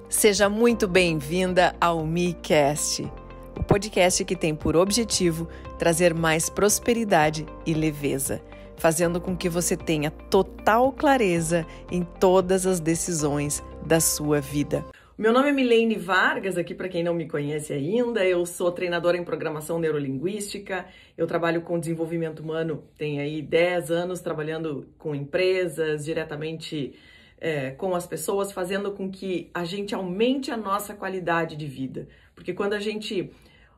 Seja muito bem-vinda ao MeCast, o podcast que tem por objetivo trazer mais prosperidade e leveza, fazendo com que você tenha total clareza em todas as decisões da sua vida. Meu nome é Milene Vargas, aqui para quem não me conhece ainda, eu sou treinadora em programação neurolinguística, eu trabalho com desenvolvimento humano, tenho aí 10 anos trabalhando com empresas, diretamente com as pessoas, fazendo com que a gente aumente a nossa qualidade de vida. Porque quando a gente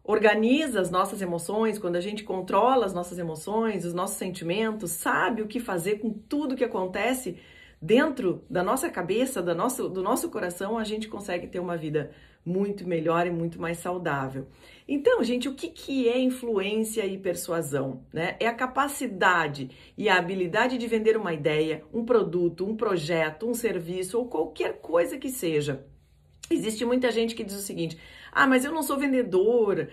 organiza as nossas emoções, quando a gente controla as nossas emoções, os nossos sentimentos, sabe o que fazer com tudo que acontece dentro da nossa cabeça, do nosso coração, a gente consegue ter uma vida muito melhor e muito mais saudável. Então, gente, o que é influência e persuasão, né? É a capacidade e a habilidade de vender uma ideia, um produto, um projeto, um serviço ou qualquer coisa que seja. Existe muita gente que diz o seguinte: mas eu não sou vendedora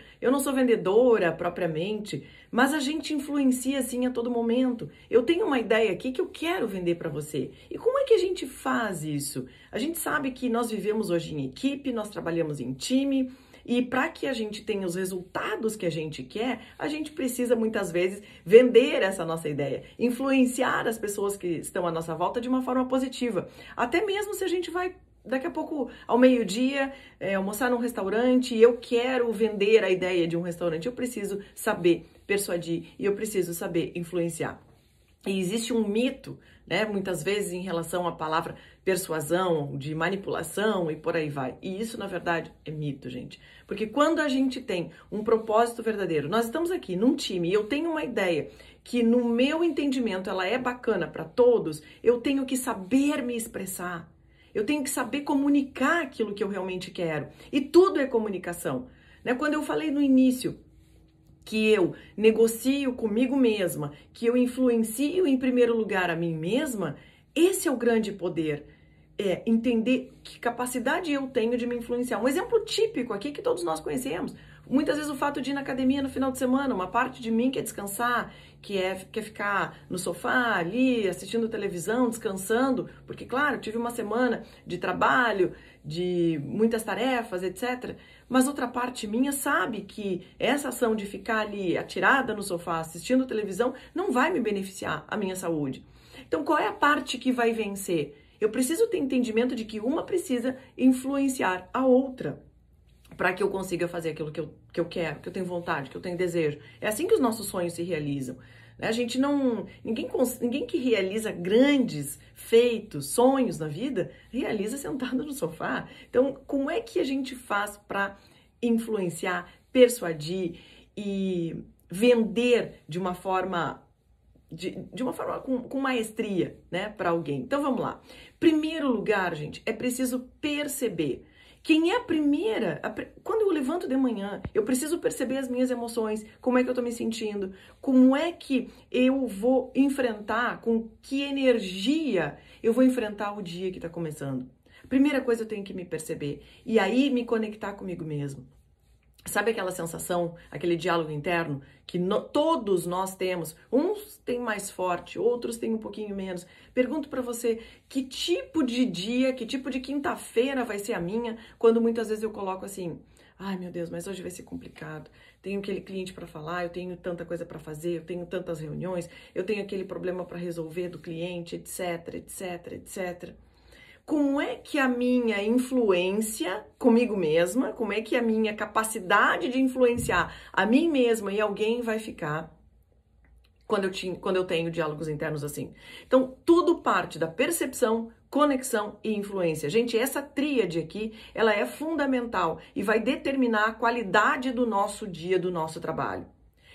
propriamente, mas a gente influencia assim a todo momento. Eu tenho uma ideia aqui que eu quero vender para você. E como é que a gente faz isso? A gente sabe que nós vivemos hoje em equipe, nós trabalhamos em time, e para que a gente tenha os resultados que a gente quer, a gente precisa muitas vezes vender essa nossa ideia, influenciar as pessoas que estão à nossa volta de uma forma positiva. Até mesmo se a gente vai daqui a pouco, ao meio-dia, almoçar num restaurante e eu quero vender a ideia de um restaurante, eu preciso saber persuadir e eu preciso saber influenciar. E existe um mito, né, muitas vezes em relação à palavra persuasão, de manipulação e por aí vai. E isso, na verdade, é mito, gente. Porque quando a gente tem um propósito verdadeiro, nós estamos aqui num time e eu tenho uma ideia que no meu entendimento ela é bacana para todos, eu tenho que saber me expressar. Eu tenho que saber comunicar aquilo que eu realmente quero. E tudo é comunicação, né? Quando eu falei no início que eu negocio comigo mesma, que eu influencio em primeiro lugar a mim mesma, esse é o grande poder. É entender que capacidade eu tenho de me influenciar. Um exemplo típico aqui que todos nós conhecemos. Muitas vezes o fato de ir na academia no final de semana, uma parte de mim quer descansar, quer ficar no sofá ali, assistindo televisão, descansando, porque claro, eu tive uma semana de trabalho, de muitas tarefas, etc. Mas outra parte minha sabe que essa ação de ficar ali atirada no sofá, assistindo televisão, não vai me beneficiar a minha saúde. Então qual é a parte que vai vencer? Eu preciso ter entendimento de que uma precisa influenciar a outra para que eu consiga fazer aquilo que eu quero, que eu tenho vontade, que eu tenho desejo. É assim que os nossos sonhos se realizam. A gente não... Ninguém que realiza grandes feitos, sonhos na vida, realiza sentado no sofá. Então, como é que a gente faz para influenciar, persuadir e vender de uma forma... De uma forma com maestria, né, para alguém? Então, vamos lá. Primeiro lugar, gente, é preciso perceber. Quem é a primeira? Quando eu levanto de manhã, eu preciso perceber as minhas emoções, como é que eu tô me sentindo, como é que eu vou enfrentar, com que energia eu vou enfrentar o dia que tá começando. Primeira coisa, eu tenho que me perceber e aí me conectar comigo mesmo. Sabe aquela sensação, aquele diálogo interno que todos nós temos? Uns têm mais forte, outros têm um pouquinho menos. Pergunto para você, que tipo de dia, que tipo de quinta-feira vai ser a minha, quando muitas vezes eu coloco assim: ai meu Deus, mas hoje vai ser complicado. Tenho aquele cliente para falar, eu tenho tanta coisa para fazer, eu tenho tantas reuniões, eu tenho aquele problema para resolver do cliente, etc, etc, etc. Como é que a minha influência comigo mesma, como é que a minha capacidade de influenciar a mim mesma e alguém vai ficar quando eu tenho diálogos internos assim? Então, tudo parte da percepção, conexão e influência. Gente, essa tríade aqui, ela é fundamental e vai determinar a qualidade do nosso dia, do nosso trabalho.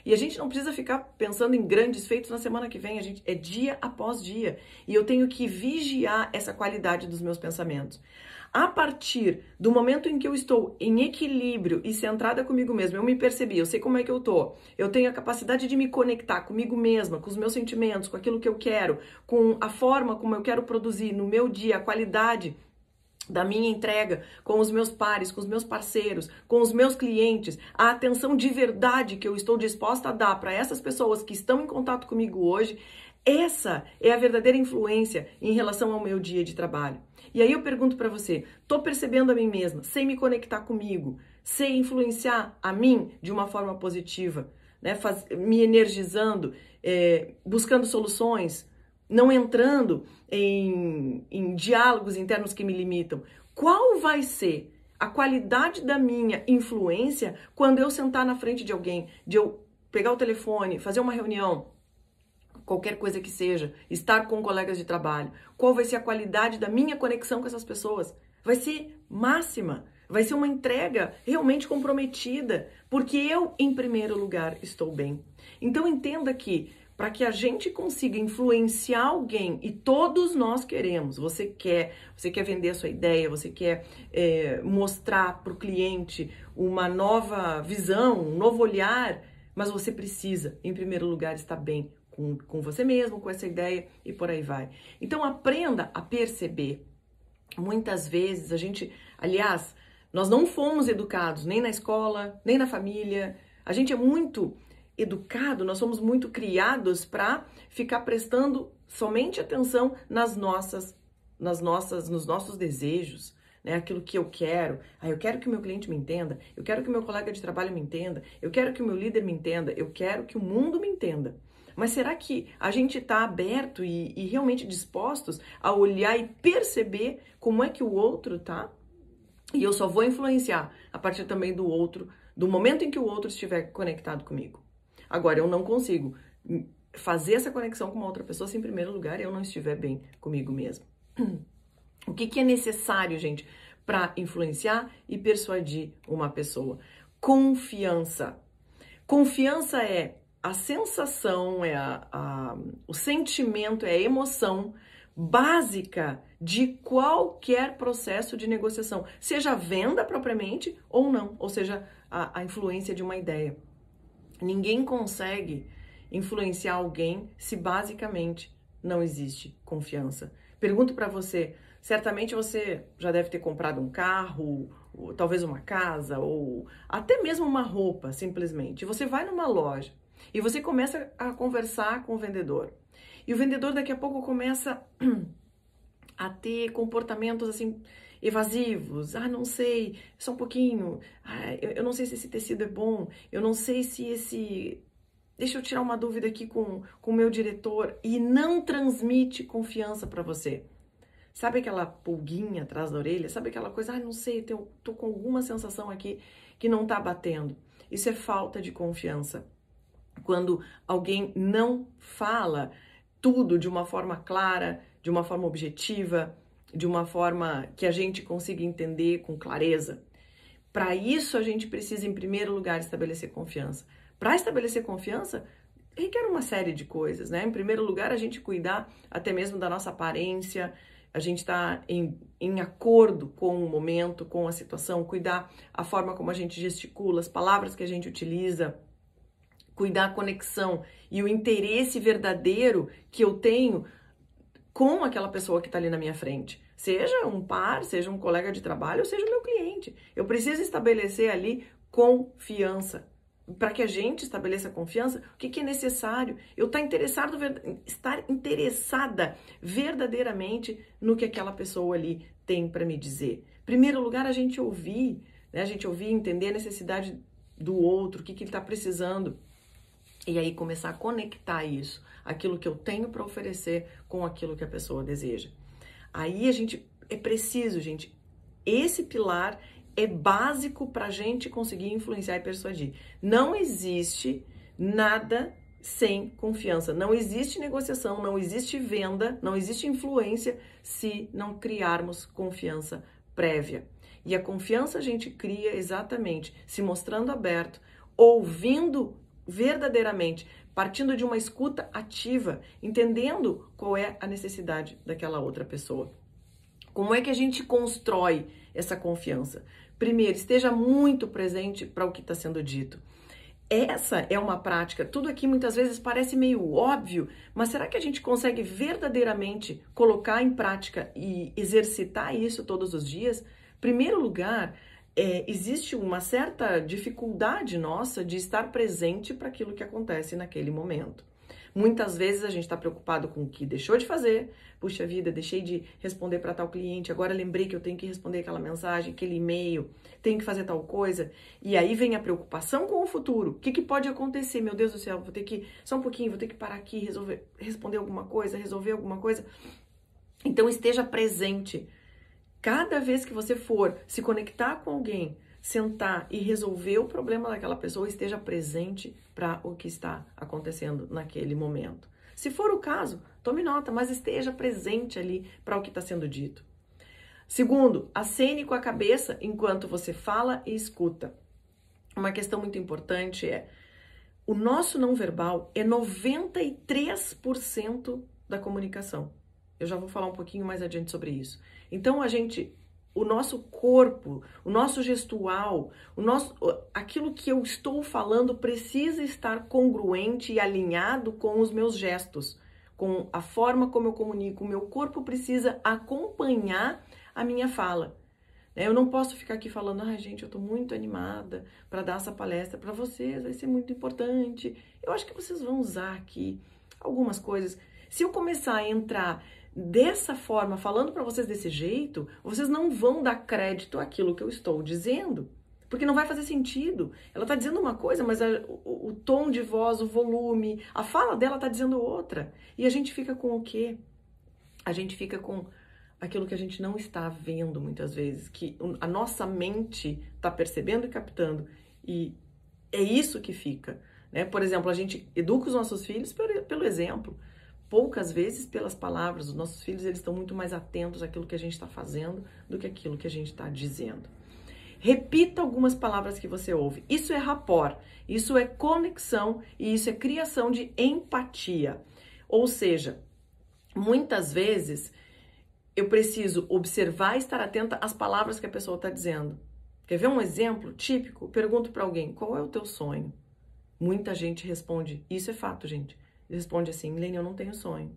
E a gente não precisa ficar pensando em grandes feitos na semana que vem, é dia após dia. E eu tenho que vigiar essa qualidade dos meus pensamentos. A partir do momento em que eu estou em equilíbrio e centrada comigo mesma, eu me percebi, eu sei como é que eu tô, eu tenho a capacidade de me conectar comigo mesma, com os meus sentimentos, com aquilo que eu quero, com a forma como eu quero produzir no meu dia, a qualidade da minha entrega com os meus pares, com os meus parceiros, com os meus clientes, a atenção de verdade que eu estou disposta a dar para essas pessoas que estão em contato comigo hoje, essa é a verdadeira influência em relação ao meu dia de trabalho. E aí eu pergunto para você, tô percebendo a mim mesma, sei me conectar comigo, sei influenciar a mim de uma forma positiva, né? Me energizando, buscando soluções, não entrando em diálogos internos que me limitam. Qual vai ser a qualidade da minha influência quando eu sentar na frente de alguém, de eu pegar o telefone, fazer uma reunião, qualquer coisa que seja, estar com colegas de trabalho? Qual vai ser a qualidade da minha conexão com essas pessoas? Vai ser máxima, vai ser uma entrega realmente comprometida, porque eu, em primeiro lugar, estou bem. Então entenda que para que a gente consiga influenciar alguém, e todos nós queremos, você quer vender a sua ideia, você quer mostrar para o cliente uma nova visão, um novo olhar, mas você precisa, em primeiro lugar, estar bem com você mesmo, com essa ideia e por aí vai. Então aprenda a perceber. Muitas vezes aliás, nós não fomos educados nem na escola, nem na família. A gente é muito educado, nós somos muito criados para ficar prestando somente atenção nos nossos desejos, né? Aquilo que eu quero. Eu quero que o meu cliente me entenda, eu quero que o meu colega de trabalho me entenda, eu quero que o meu líder me entenda, eu quero que o mundo me entenda. Mas será que a gente está aberto e realmente dispostos a olhar e perceber como é que o outro tá? E eu só vou influenciar a partir também do outro, do momento em que o outro estiver conectado comigo. Agora, eu não consigo fazer essa conexão com uma outra pessoa se, em primeiro lugar, eu não estiver bem comigo mesmo. O que é necessário, gente, para influenciar e persuadir uma pessoa? Confiança. Confiança é a sensação, o sentimento, é a emoção básica de qualquer processo de negociação, seja a venda propriamente ou não, ou seja, a influência de uma ideia. Ninguém consegue influenciar alguém se basicamente não existe confiança. Pergunto para você, certamente você já deve ter comprado um carro, ou talvez uma casa, ou até mesmo uma roupa, simplesmente. Você vai numa loja e você começa a conversar com o vendedor. E o vendedor daqui a pouco começa a ter comportamentos assim evasivos. Não sei, só um pouquinho. Eu não sei se esse tecido é bom. Eu não sei se esse... Deixa eu tirar uma dúvida aqui com o meu diretor. E não transmite confiança para você. Sabe aquela pulguinha atrás da orelha? Sabe aquela coisa, não sei, tô com alguma sensação aqui que não tá batendo. Isso é falta de confiança. Quando alguém não fala tudo de uma forma clara, de uma forma objetiva, de uma forma que a gente consiga entender com clareza. Para isso, a gente precisa, em primeiro lugar, estabelecer confiança. Para estabelecer confiança, requer uma série de coisas, né? Em primeiro lugar, a gente cuidar até mesmo da nossa aparência, a gente está em acordo com o momento, com a situação, cuidar a forma como a gente gesticula, as palavras que a gente utiliza, cuidar a conexão e o interesse verdadeiro que eu tenho com aquela pessoa que está ali na minha frente. Seja um par, seja um colega de trabalho, ou seja o meu cliente. Eu preciso estabelecer ali confiança. Para que a gente estabeleça confiança, o que é necessário? Eu estar interessada verdadeiramente no que aquela pessoa ali tem para me dizer. Em primeiro lugar, a gente ouvir, né? A gente ouvir, entender a necessidade do outro, o que ele está precisando. E aí começar a conectar isso, aquilo que eu tenho para oferecer com aquilo que a pessoa deseja. Aí é preciso, gente, esse pilar é básico para a gente conseguir influenciar e persuadir. Não existe nada sem confiança, não existe negociação, não existe venda, não existe influência se não criarmos confiança prévia. E a confiança a gente cria exatamente se mostrando aberto, ouvindo verdadeiramente, partindo de uma escuta ativa, entendendo qual é a necessidade daquela outra pessoa. Como é que a gente constrói essa confiança? Primeiro, esteja muito presente para o que está sendo dito. Essa é uma prática, tudo aqui muitas vezes parece meio óbvio, mas será que a gente consegue verdadeiramente colocar em prática e exercitar isso todos os dias? Em primeiro lugar, existe uma certa dificuldade nossa de estar presente para aquilo que acontece naquele momento. Muitas vezes a gente está preocupado com o que deixou de fazer. Puxa vida, deixei de responder para tal cliente, agora lembrei que eu tenho que responder aquela mensagem, aquele e-mail, tenho que fazer tal coisa. E aí vem a preocupação com o futuro. O que pode acontecer? Meu Deus do céu, vou ter que, só um pouquinho, vou ter que parar aqui, responder alguma coisa, resolver alguma coisa. Então esteja presente. Cada vez que você for se conectar com alguém, sentar e resolver o problema daquela pessoa, esteja presente para o que está acontecendo naquele momento. Se for o caso, tome nota, mas esteja presente ali para o que está sendo dito. Segundo, acene com a cabeça enquanto você fala e escuta. Uma questão muito importante é, o nosso não verbal é 93% da comunicação. Eu já vou falar um pouquinho mais adiante sobre isso. Então, o nosso corpo, o nosso gestual, aquilo que eu estou falando precisa estar congruente e alinhado com os meus gestos, com a forma como eu comunico. O meu corpo precisa acompanhar a minha fala. Eu não posso ficar aqui falando, ai gente, eu tô muito animada para dar essa palestra para vocês, vai ser muito importante. Eu acho que vocês vão usar aqui algumas coisas. Se eu começar a entrar dessa forma, falando para vocês desse jeito, vocês não vão dar crédito àquilo que eu estou dizendo, porque não vai fazer sentido. Ela tá dizendo uma coisa, mas o tom de voz, o volume, a fala dela tá dizendo outra. E a gente fica com o quê? A gente fica com aquilo que a gente não está vendo muitas vezes, que a nossa mente tá percebendo e captando, e é isso que fica, né? Por exemplo, a gente educa os nossos filhos pelo exemplo. Poucas vezes pelas palavras. Os nossos filhos, eles estão muito mais atentos àquilo que a gente está fazendo do que àquilo que a gente está dizendo. Repita algumas palavras que você ouve. Isso é rapport, isso é conexão e isso é criação de empatia. Ou seja, muitas vezes eu preciso observar e estar atenta às palavras que a pessoa está dizendo. Quer ver um exemplo típico? Pergunto para alguém, qual é o teu sonho? Muita gente responde, isso é fato, gente. Responde assim, Lene, eu não tenho sonho.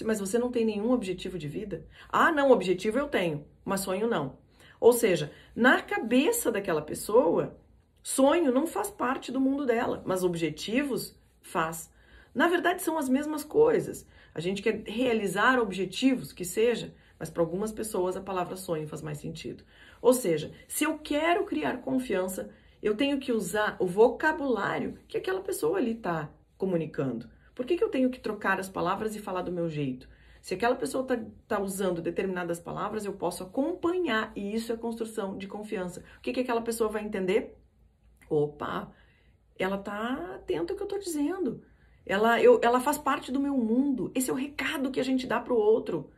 Mas você não tem nenhum objetivo de vida? Ah, não, objetivo eu tenho, mas sonho não. Ou seja, na cabeça daquela pessoa, sonho não faz parte do mundo dela, mas objetivos faz. Na verdade, são as mesmas coisas. A gente quer realizar objetivos, que seja, mas para algumas pessoas a palavra sonho faz mais sentido. Ou seja, se eu quero criar confiança, eu tenho que usar o vocabulário que aquela pessoa ali está comunicando. Por que eu tenho que trocar as palavras e falar do meu jeito? Se aquela pessoa tá usando determinadas palavras, eu posso acompanhar, e isso é construção de confiança. O que aquela pessoa vai entender? Opa, ela tá atenta ao que eu tô dizendo. Ela faz parte do meu mundo. Esse é o recado que a gente dá pro outro.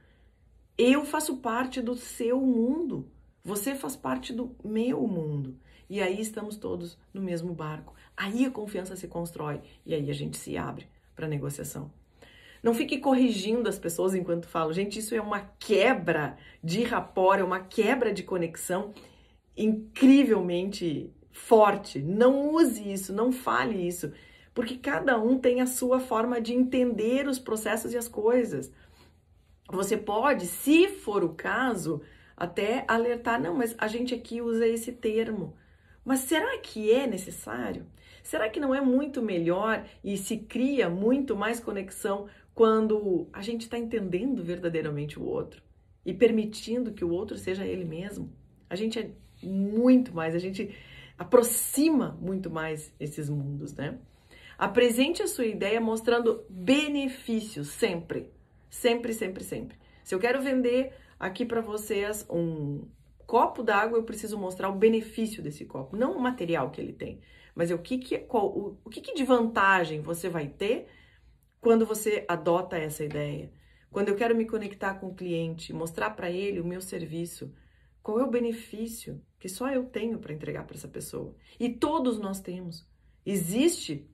Eu faço parte do seu mundo. Você faz parte do meu mundo. E aí estamos todos no mesmo barco. Aí a confiança se constrói e aí a gente se abre para negociação. Não fique corrigindo as pessoas enquanto falo. Gente, isso é uma quebra de rapport, é uma quebra de conexão incrivelmente forte. Não use isso, não fale isso, porque cada um tem a sua forma de entender os processos e as coisas. Você pode, se for o caso, até alertar, não, mas a gente aqui usa esse termo. Mas será que é necessário? Será que não é muito melhor e se cria muito mais conexão quando a gente está entendendo verdadeiramente o outro e permitindo que o outro seja ele mesmo? A gente é muito mais, a gente aproxima muito mais esses mundos, né? Apresente a sua ideia mostrando benefícios sempre. Sempre, sempre, sempre. Se eu quero vender aqui para vocês um copo d'água, eu preciso mostrar o benefício desse copo, não o material que ele tem, mas o que de vantagem você vai ter quando você adota essa ideia. Quando eu quero me conectar com o cliente, mostrar para ele o meu serviço, qual é o benefício que só eu tenho para entregar para essa pessoa? E todos nós temos. Existe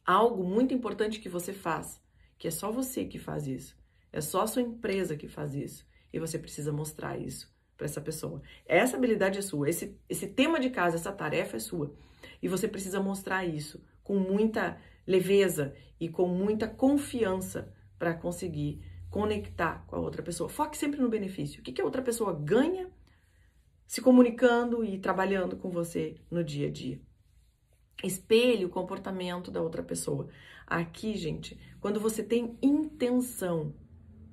algo muito importante que você faz, que é só você que faz isso. É só a sua empresa que faz isso. E você precisa mostrar isso para essa pessoa. Essa habilidade é sua. Esse tema de casa, essa tarefa é sua. E você precisa mostrar isso com muita leveza e com muita confiança para conseguir conectar com a outra pessoa. Foque sempre no benefício. O que a outra pessoa ganha se comunicando e trabalhando com você no dia a dia. Espelhe o comportamento da outra pessoa. Aqui, gente, quando você tem intenção,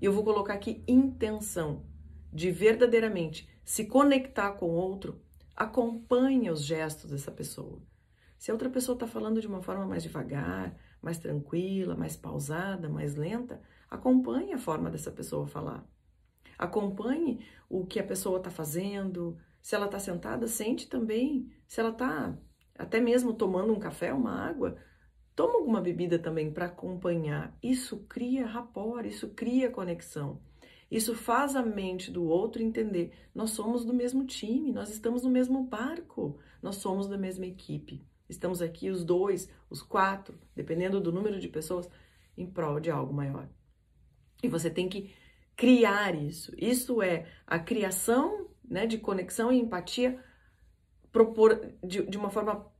e eu vou colocar aqui intenção, de verdadeiramente se conectar com o outro, acompanhe os gestos dessa pessoa. Se a outra pessoa está falando de uma forma mais devagar, mais tranquila, mais pausada, mais lenta, acompanhe a forma dessa pessoa falar. Acompanhe o que a pessoa está fazendo. Se ela está sentada, sente também. Se ela está até mesmo tomando um café, uma água, toma alguma bebida também para acompanhar. Isso cria rapport, isso cria conexão. Isso faz a mente do outro entender. Nós somos do mesmo time, nós estamos no mesmo barco, nós somos da mesma equipe. Estamos aqui os 2, os 4, dependendo do número de pessoas, em prol de algo maior. E você tem que criar isso. Isso é a criação, né, de conexão e empatia de uma forma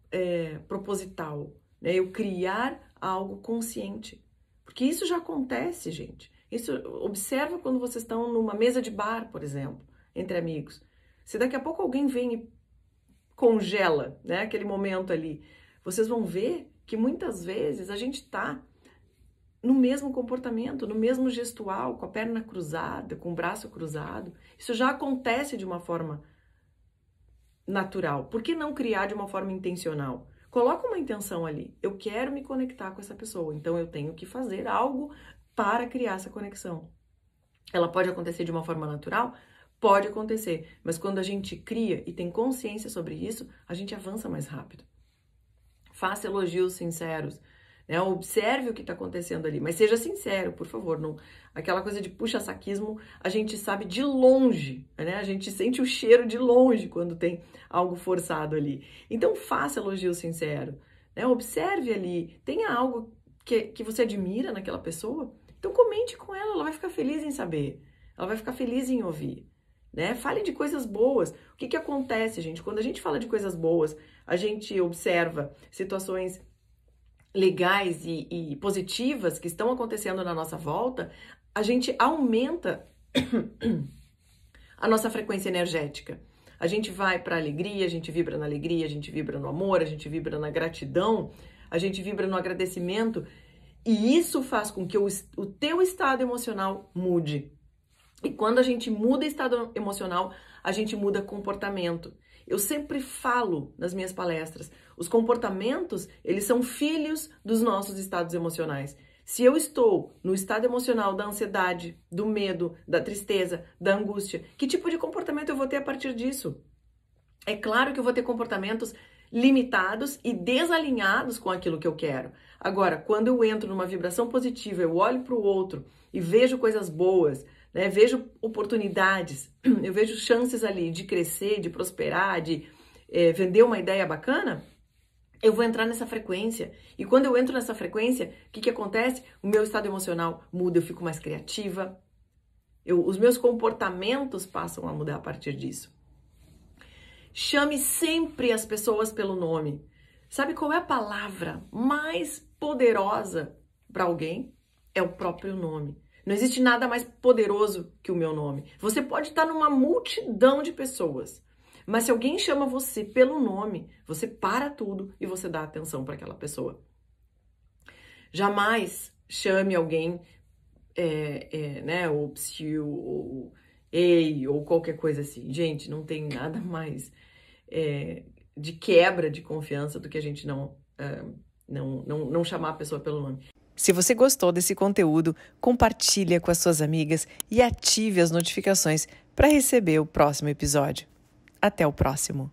proposital. Né? Eu criar algo consciente. Porque isso já acontece, gente. Isso, observa quando vocês estão numa mesa de bar, por exemplo, entre amigos. Se daqui a pouco alguém vem e congela, né, aquele momento ali, vocês vão ver que muitas vezes a gente está no mesmo comportamento, no mesmo gestual, com a perna cruzada, com o braço cruzado. Isso já acontece de uma forma natural. Por que não criar de uma forma intencional? Coloca uma intenção ali. Eu quero me conectar com essa pessoa, então eu tenho que fazer algo para criar essa conexão. Ela pode acontecer de uma forma natural? Pode acontecer, mas quando a gente cria e tem consciência sobre isso, a gente avança mais rápido. Faça elogios sinceros, né? Observe o que está acontecendo ali, mas seja sincero, por favor. Não, aquela coisa de puxa-saquismo, a gente sabe de longe, né? A gente sente o cheiro de longe quando tem algo forçado ali. Então, faça elogio sincero, né? Observe ali, tenha algo que você admira naquela pessoa, então comente com ela, ela vai ficar feliz em saber, ela vai ficar feliz em ouvir. Né? Fale de coisas boas. O que acontece, gente? Quando a gente fala de coisas boas, a gente observa situações legais e positivas que estão acontecendo na nossa volta, a gente aumenta a nossa frequência energética. A gente vai para a alegria, a gente vibra na alegria, a gente vibra no amor, a gente vibra na gratidão, a gente vibra no agradecimento, e isso faz com que o teu estado emocional mude. E quando a gente muda estado emocional, a gente muda comportamento. Eu sempre falo nas minhas palestras, os comportamentos, eles são filhos dos nossos estados emocionais. Se eu estou no estado emocional da ansiedade, do medo, da tristeza, da angústia, que tipo de comportamento eu vou ter a partir disso? É claro que eu vou ter comportamentos limitados e desalinhados com aquilo que eu quero. Agora, quando eu entro numa vibração positiva, eu olho para o outro e vejo coisas boas, né? Vejo oportunidades, eu vejo chances ali de crescer, de prosperar, de vender uma ideia bacana, eu vou entrar nessa frequência. E quando eu entro nessa frequência, o que acontece? O meu estado emocional muda, eu fico mais criativa, os meus comportamentos passam a mudar a partir disso. Chame sempre as pessoas pelo nome. Sabe qual é a palavra mais poderosa para alguém? É o próprio nome. Não existe nada mais poderoso que o meu nome. Você pode estar numa multidão de pessoas, mas se alguém chama você pelo nome, você para tudo e você dá atenção para aquela pessoa. Jamais chame alguém, né, ou psiu, ou ei, ou qualquer coisa assim. Gente, não tem nada mais de quebra de confiança do que a gente não chamar a pessoa pelo nome. Se você gostou desse conteúdo, compartilha com as suas amigas e ative as notificações para receber o próximo episódio. Até o próximo!